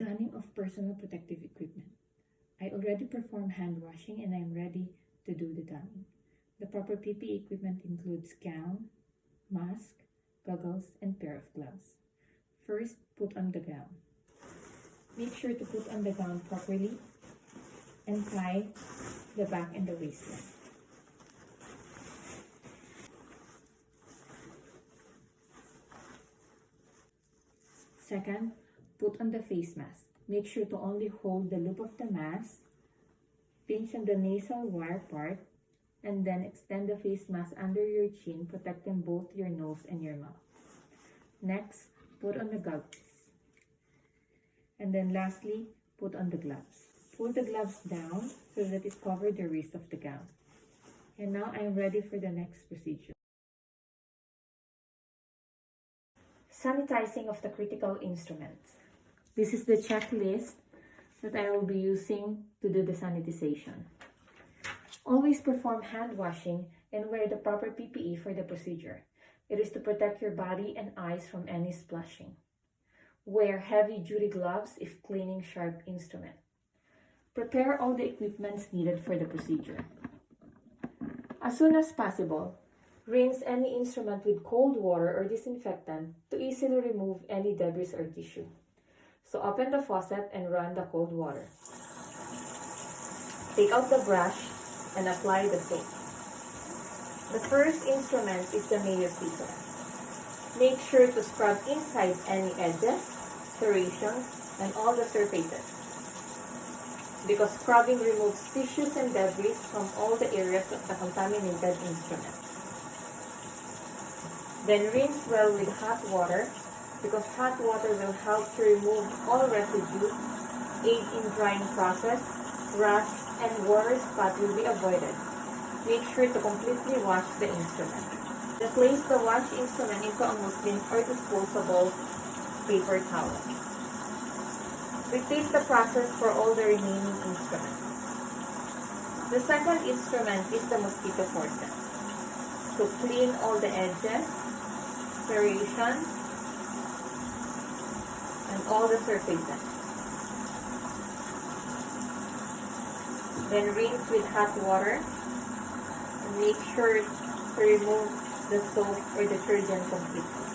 Donning of personal protective equipment. I already performed hand washing and I am ready to do the donning. The proper PPE equipment includes gown, mask, goggles, and pair of gloves. First, put on the gown. Make sure to put on the gown properly and tie the back and the waistline. Second, put on the face mask. Make sure to only hold the loop of the mask, pinch on the nasal wire part, and then extend the face mask under your chin, protecting both your nose and your mouth. Next, put on the goggles. And then lastly, put on the gloves. Pull the gloves down so that it covers the wrist of the gown. And now I am ready for the next procedure. Sanitizing of the critical instruments. This is the checklist that I will be using to do the sanitization. Always perform hand washing and wear the proper PPE for the procedure. It is to protect your body and eyes from any splashing. Wear heavy-duty gloves if cleaning sharp instrument. Prepare all the equipments needed for the procedure. As soon as possible, rinse any instrument with cold water or disinfectant to easily remove any debris or tissue. So open the faucet and run the cold water. Take out the brush and apply the soap. The first instrument is the mayo scissor. Make sure to scrub inside any edges, serrations, and all the surfaces, because scrubbing removes tissues and debris from all the areas of the contaminated instrument. Then rinse well with hot water, because hot water will help to remove all residues, aid in drying process, rust, and water spot will be avoided. Make sure to completely wash the instrument. Then place the wash instrument into a muslin or disposable paper towel. Repeat the process for all the remaining instruments. The second instrument is the mosquito forceps. So clean all the edges, serrations, and all the surfaces. Then rinse with hot water and make sure to remove the soap or detergent completely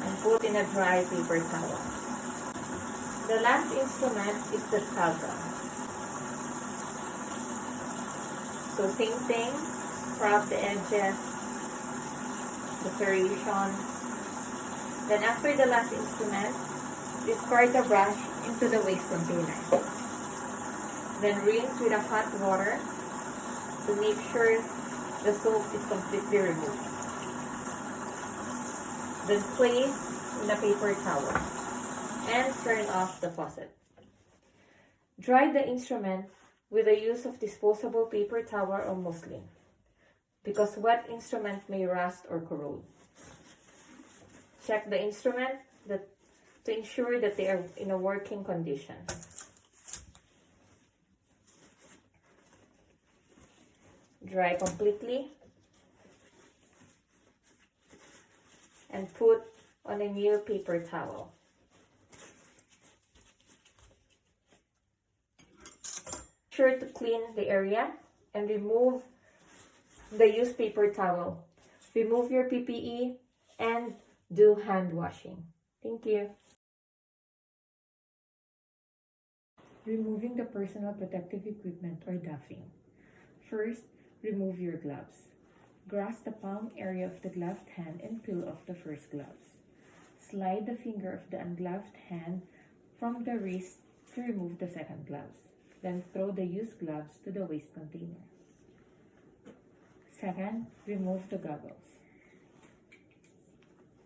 and put in a dry paper towel. The last instrument is the scalpel. So same thing, scrub the edges, the serration. Then after the last instrument, discard the brush into the waste container. Then rinse with a hot water to make sure the soap is completely removed. Then place in a paper towel and turn off the faucet. Dry the instrument with the use of disposable paper towel or muslin, because wet instrument may rust or corrode. Check the instrument to ensure that they are in a working condition. Dry completely and put on a new paper towel. Sure to clean the area and remove the used paper towel. Remove your PPE and do hand washing. Thank you. Removing the personal protective equipment or doffing. First, remove your gloves. Grasp the palm area of the gloved hand and peel off the first gloves. Slide the finger of the ungloved hand from the wrist to remove the second gloves. Then throw the used gloves to the waste container. Second, remove the goggles.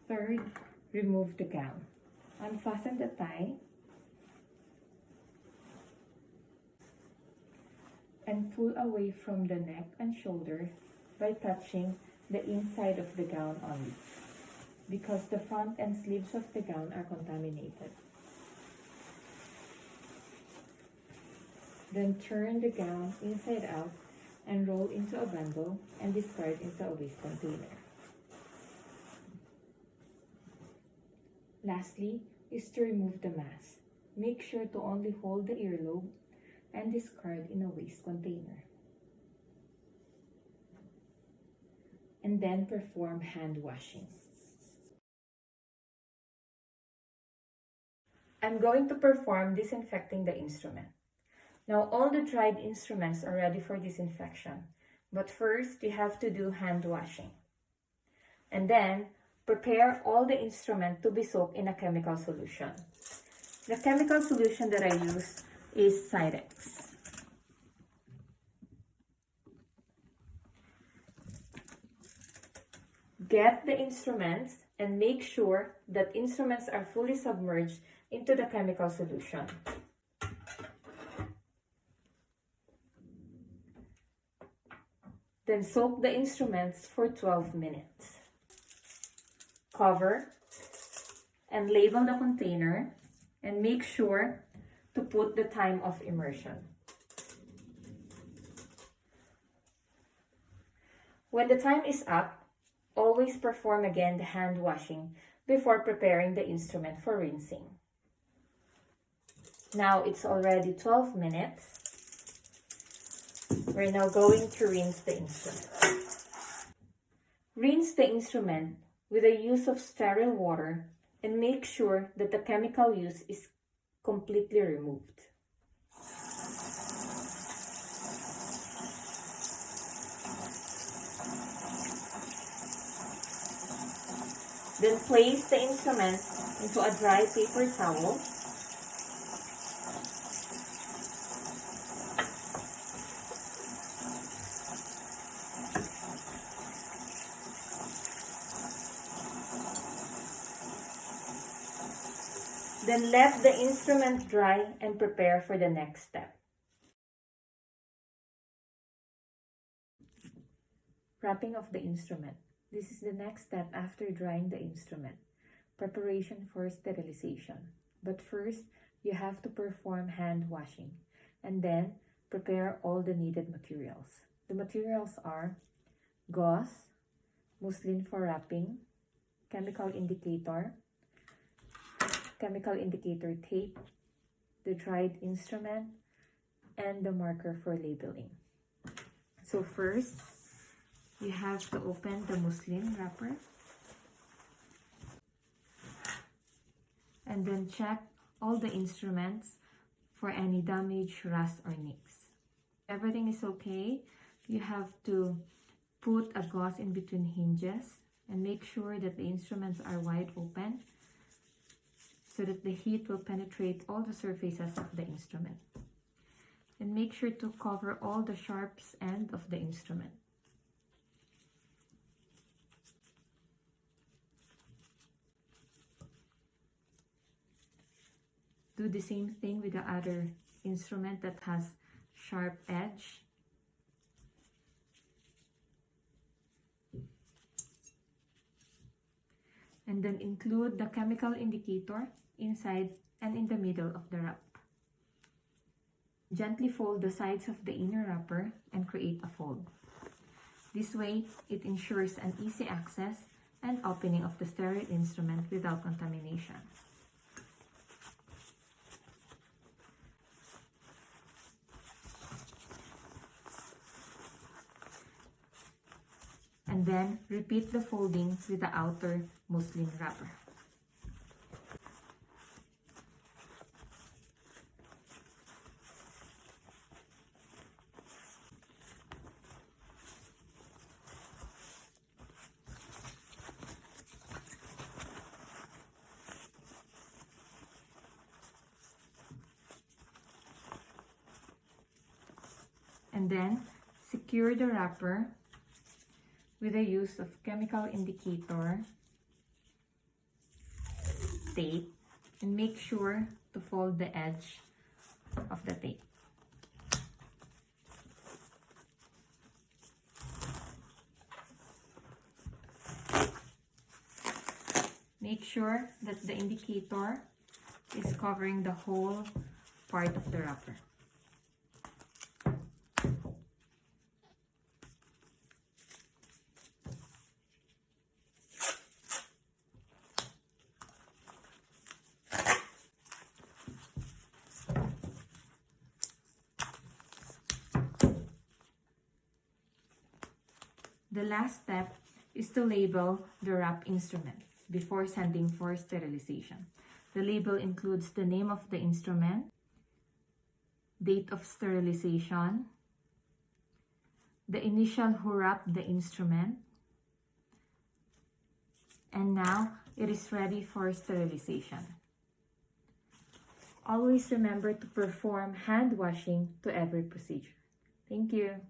Third, remove the gown. Unfasten the tie and pull away from the neck and shoulder by touching the inside of the gown only, because the front and sleeves of the gown are contaminated. Then turn the gown inside out and roll into a bundle and discard into a waste container. Lastly is to remove the mask. Make sure to only hold the earlobe and discard in a waste container. And then perform hand washing. I'm going to perform disinfecting the instrument. Now all the dried instruments are ready for disinfection, but first you have to do hand washing. And then prepare all the instrument to be soaked in a chemical solution. The chemical solution that I use is Cyrex. Get the instruments and make sure that instruments are fully submerged into the chemical solution. Then soak the instruments for 12 minutes. Cover and label the container and make sure to put the time of immersion. When the time is up, always perform again the hand washing before preparing the instrument for rinsing. Now it's already 12 minutes. We're now going to rinse the instrument. Rinse the instrument with the use of sterile water and make sure that the chemical use is completely removed. Then place the instrument into a dry paper towel. Then let the instrument dry and prepare for the next step. Wrapping of the instrument. This is the next step after drying the instrument. Preparation for sterilization. But first, you have to perform hand washing and then prepare all the needed materials. The materials are gauze, muslin for wrapping, chemical indicator tape, the dried instrument, and the marker for labeling. So first, you have to open the muslin wrapper and then check all the instruments for any damage, rust, or nicks. Everything is okay. You have to put a gauze in between hinges and make sure that the instruments are wide open so that the heat will penetrate all the surfaces of the instrument. And make sure to cover all the sharps end of the instrument. Do the same thing with the other instrument that has sharp edge. And then include the chemical indicator inside and in the middle of the wrap. Gently fold the sides of the inner wrapper and create a fold. This way, it ensures an easy access and opening of the sterile instrument without contamination. And then repeat the folding with the outer muslin wrapper. And then secure the wrapper with the use of chemical indicator tape and make sure to fold the edge of the tape. Make sure that the indicator is covering the whole part of the wrapper. The last step is to label the wrap instrument before sending for sterilization. The label includes the name of the instrument, date of sterilization, the initial who wrapped the instrument, and now it is ready for sterilization. Always remember to perform hand washing to every procedure. Thank you.